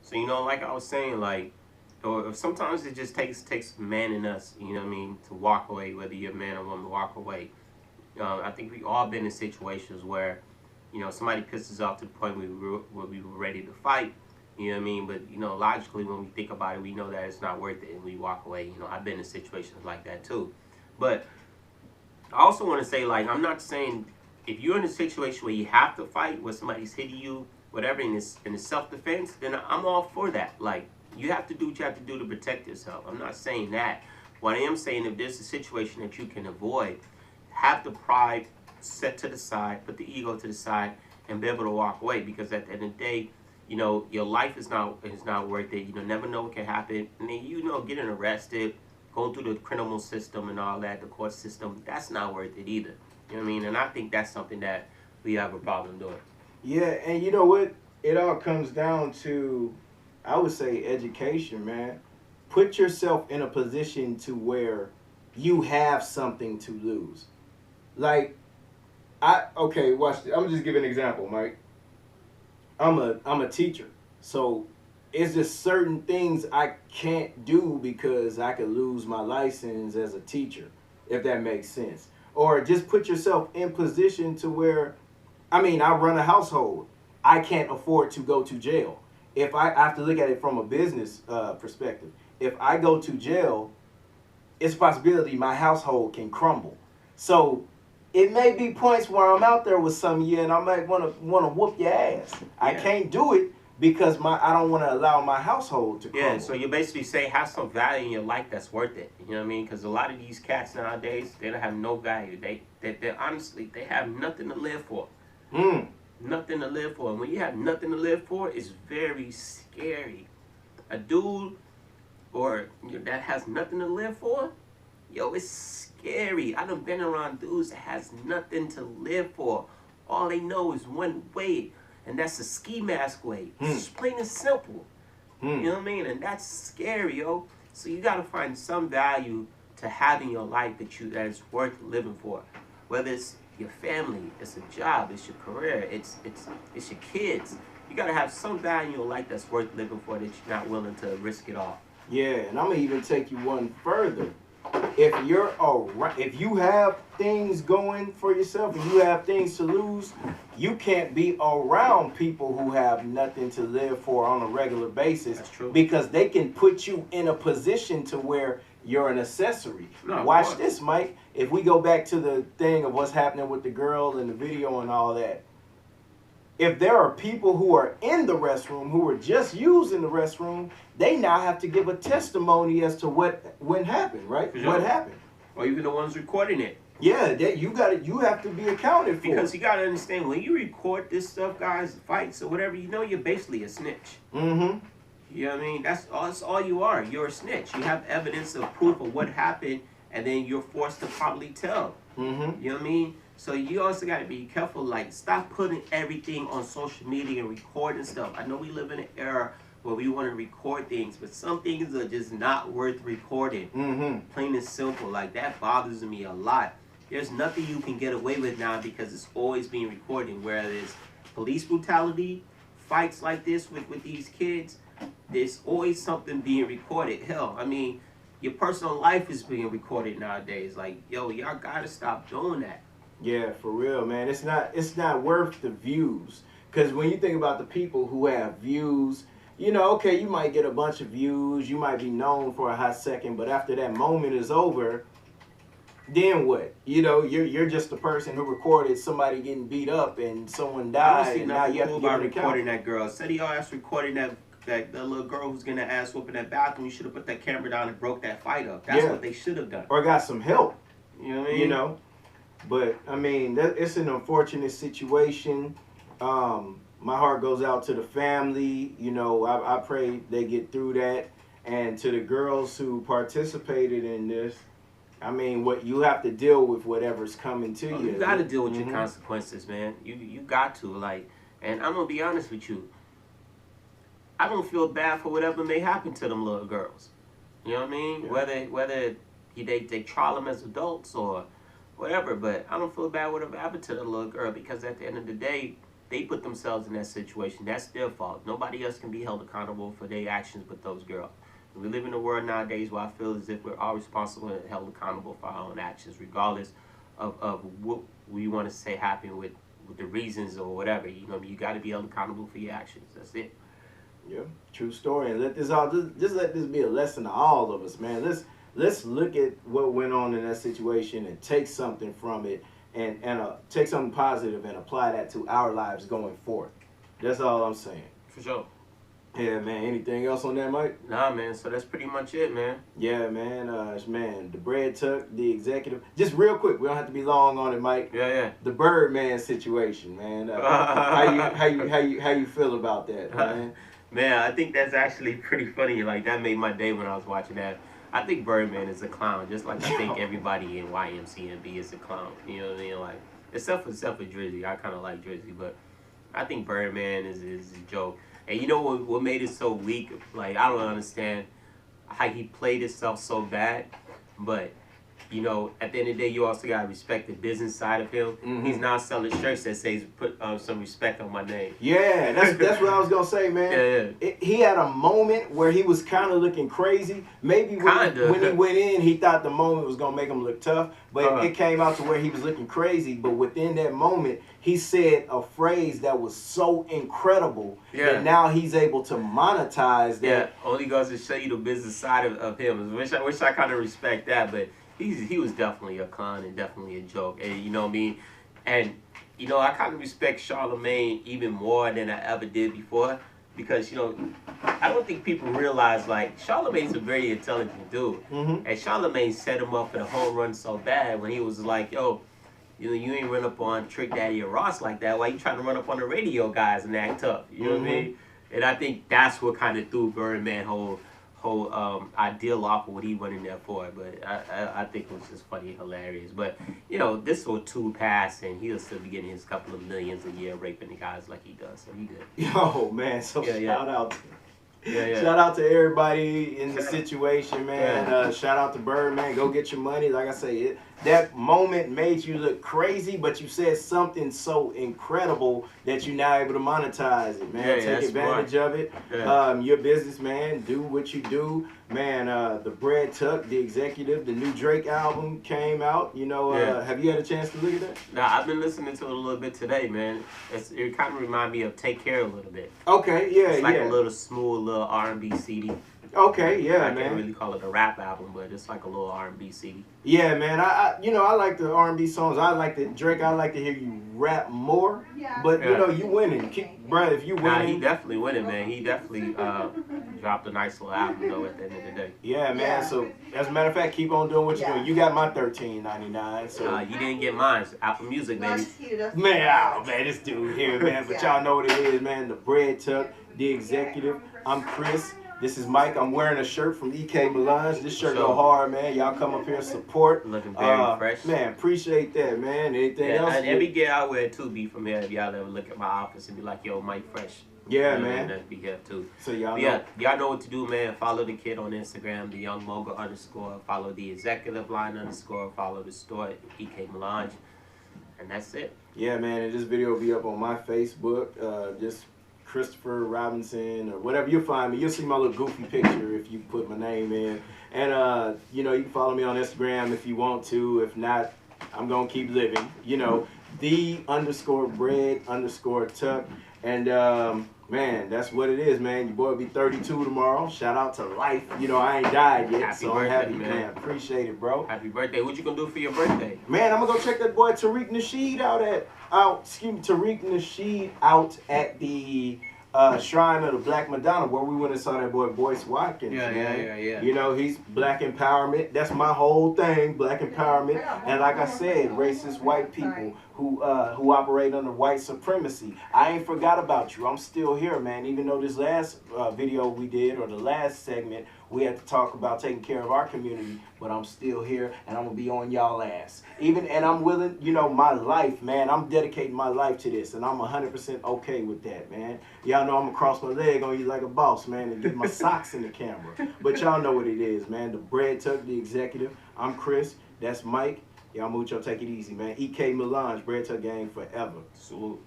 So like I was saying, like, or sometimes it just takes man in us, to walk away, whether you're a man or woman, walk away. I think we all been in situations where, somebody pisses off to the point where we were ready to fight. You know what I mean? But logically, when we think about it, we know that it's not worth it, and we walk away. I've been in situations like that too. But I also want to say, like, I'm not saying if you're in a situation where you have to fight, where somebody's hitting you, whatever, in self defense, then I'm all for that. Like, you have to do what you have to do to protect yourself. I'm not saying that. What I am saying, if there's a situation that you can avoid, have the pride set to the side, put the ego to the side, and be able to walk away. Because at the end of the day, your life is not worth it. You never know what can happen, and then getting arrested, going through the criminal system and all that, the court system, that's not worth it either. You know what I mean? And I think that's something that we have a problem doing. Yeah, and you know what? It all comes down to, I would say, education, man. Put yourself in a position to where you have something to lose. Like, okay, watch this. I'm just giving an example, Mike. I'm a teacher. So it's just certain things I can't do because I could lose my license as a teacher, if that makes sense. Or just put yourself in position to where, I mean, I run a household. I can't afford to go to jail. If I have to look at it from a business perspective, if I go to jail, it's a possibility my household can crumble. So it may be points where I'm out there with some of you and I might wanna whoop your ass. I Yeah. can't do it because I don't want to allow my household to crumble. Yeah, so you basically say have some value in your life that's worth it. You know what I mean? Because a lot of these cats nowadays, they don't have no value. They honestly, they have nothing to live for. Mm. Nothing to live for. And when you have nothing to live for, it's very scary. A dude or that has nothing to live for, yo, it's scary. I done been around dudes that has nothing to live for. All they know is one way, and that's a ski mask way. It's plain and simple. You know what I mean? And that's scary, yo. So you gotta find some value to having your life that is worth living for. Whether it's your family, it's a job, it's your career, it's your kids. You gotta have some value in your life that's worth living for that you're not willing to risk it all. Yeah, and I'm gonna even take you one further. If you have things going for yourself and you have things to lose, you can't be around people who have nothing to live for on a regular basis. That's true. Because they can put you in a position to where you're an accessory. No, Watch this, Mike. If we go back to the thing of what's happening with the girl and the video and all that, if there are people who are in the restroom who are just using the restroom, they now have to give a testimony as to when happened, right? For sure. What happened? Or even the ones recording it. Yeah, that you have to be accounted for. Because you gotta understand, when you record this stuff, guys, fights or whatever, you're basically a snitch. Mm-hmm. You know what I mean? That's all you are. You're a snitch. You have evidence of proof of what happened, and then you're forced to probably tell. Mm-hmm. You know what I mean? So you also got to be careful. Like, stop putting everything on social media and recording stuff. I know we live in an era where we want to record things, but some things are just not worth recording. Mm-hmm. Plain and simple. Like, that bothers me a lot. There's nothing you can get away with now because it's always being recorded. Whether it's police brutality, fights like this with these kids, there's always something being recorded. Hell, I mean, your personal life is being recorded nowadays. Like, yo, y'all gotta stop doing that. Yeah, for real, man. It's not worth the views. Because when you think about the people who have views, okay, you might get a bunch of views, you might be known for a hot second, but after that moment is over, then what? You're just the person who recorded somebody getting beat up and someone I don't died, see and now nothing you have cool to give about an account. recording that girl. Said he ass recording that the little girl who's getting her ass whooping that bathroom. You should have put that camera down and broke that fight up. That's what they should have done. Or got some help. You know what I mean? But I mean, it's an unfortunate situation. My heart goes out to the family. I pray they get through that, and to the girls who participated in this. I mean, what you have to deal with whatever's coming to you. You got to deal with your consequences, man. You got to, like, and I'm gonna be honest with you. I don't feel bad for whatever may happen to them little girls. You know what I mean? Yeah. Whether they trial them as adults or whatever, but I don't feel bad whatever happened to the little girl because at the end of the day, they put themselves in that situation. That's their fault. Nobody else can be held accountable for their actions but those girls. We live in a world nowadays where I feel as if we're all responsible and held accountable for our own actions, regardless of what we want to say happened with the reasons or whatever. You know, you got to be held accountable for your actions. That's it. Yeah, true story. And let this all just let this be a lesson to all of us, man. Let's look at what went on in that situation and take something from it and take something positive and apply that to our lives going forward. That's all I'm saying. For sure. Yeah, man. Anything else on that, Mike? Nah, man. So that's pretty much it, man. Yeah, man. Man, the bread tuck, the executive. Just real quick, we don't have to be long on it, Mike. Yeah, yeah. The Birdman situation, man. How you feel about that, man? Man, I think that's actually pretty funny. Like, that made my day when I was watching that. I think Birdman is a clown, just like I think everybody in YMCMB is a clown. You know what I mean? Like, except for Drizzy. I kind of like Drizzy, but I think Birdman is a joke. And you know what made it so weak? Like, I don't understand how he played himself so bad, but you know, at the end of the day, you also gotta respect the business side of him. Mm-hmm. He's now selling shirts that says "Put some respect on my name." Yeah, that's what I was gonna say, man. Yeah. He had a moment where he was kind of looking crazy. Maybe when he went in, he thought the moment was gonna make him look tough, but it came out to where he was looking crazy. But within that moment, he said a phrase that was so incredible that now he's able to monetize that. Yeah, only goes to show you the business side of him. Which I kind of respect that, but. He was definitely a con and definitely a joke, and you know what I mean. And you know, I kind of respect Charlemagne even more than I ever did before, because you know, I don't think people realize like Charlemagne's a very intelligent dude, and Charlemagne set him up for the home run so bad when he was like, "Yo, you know, you ain't run up on Trick Daddy or Ross like that. Why you trying to run up on the radio guys and act tough?" You know what I mean? And I think that's what kind of threw Birdman whole ideal off of what he went in there for, but I think it was just funny and hilarious. But you know, this will two pass and he'll still be getting his couple of millions a year raping the guys like he does, so he good. Yo, man, so shout out. Yeah. Shout out to everybody in the situation, man. Shout out to Birdman. Go get your money. Like I say, that moment made you look crazy, but you said something so incredible that you're now able to monetize it, man. Take advantage of it. You're a businessman. Do what you do. Man, the Bread Tuck, the executive, the new Drake album came out. You know, have you had a chance to look at that? Nah, I've been listening to it a little bit today, man. It kind of reminds me of Take Care a little bit. Okay, it's like a little smooth little R&B CD. Okay, yeah, I man. can't really call it a rap album, but it's like a little R&B CD. Yeah, man. I like the R&B songs. I like the Drake. I like to hear you rap more. But you know, you winning, bro. If you winning, nah, he definitely winning, man. He definitely dropped a nice little album though at the end of the day. Yeah, man. So as a matter of fact, keep on doing what you're doing. You got my $13.99. So you didn't get mine. It's Apple Music, baby. Man, this dude here, man. But y'all know what it is, man. The Bread Tuck, the executive. I'm Chris. This is Mike. I'm wearing a shirt from EK Melange. This shirt go hard, man. Y'all come up here and support. Looking very fresh. Man, appreciate that, man. Anything else? And every gear I wear too be from here. If y'all ever look at my office and be like, "Yo, Mike Fresh." Yeah, man. That'd be here too. So y'all know. Yeah, y'all know what to do, man. Follow the kid on Instagram, the Young Mogul _. Follow the executive line _ Follow the store, EK Melange. And that's it. Yeah, man. And this video will be up on my Facebook. Just Christopher Robinson or whatever, you'll find me. You'll see my little goofy picture if you put my name in. And you know, you can follow me on Instagram if you want to. If not, I'm gonna keep living. You know, the _bread _tuck. And man, that's what it is, man. Your boy will be 32 tomorrow. Shout out to life. You know, I ain't died yet, happy so birthday, I'm happy, man. Appreciate it, bro. Happy birthday. What you gonna do for your birthday? Man, I'm gonna go check that boy Tariq Nasheed out at the Shrine of the Black Madonna, where we went and saw that boy Boyce Watkins. Yeah. You know, he's black empowerment. That's my whole thing, black empowerment. And like I said, racist white people who operate under white supremacy. I ain't forgot about you. I'm still here, man. Even though this last video we did, or the last segment, we had to talk about taking care of our community, but I'm still here, and I'm gonna be on y'all ass. And I'm willing, you know, my life, man. I'm dedicating my life to this, and I'm 100% okay with that, man. Y'all know I'm gonna cross my leg on you like a boss, man, and get my socks in the camera. But y'all know what it is, man. The Bread Tuck, the executive. I'm Chris. That's Mike. Y'all mucho, take it easy, man. EK Melange, Bread Tuck gang forever. Salute.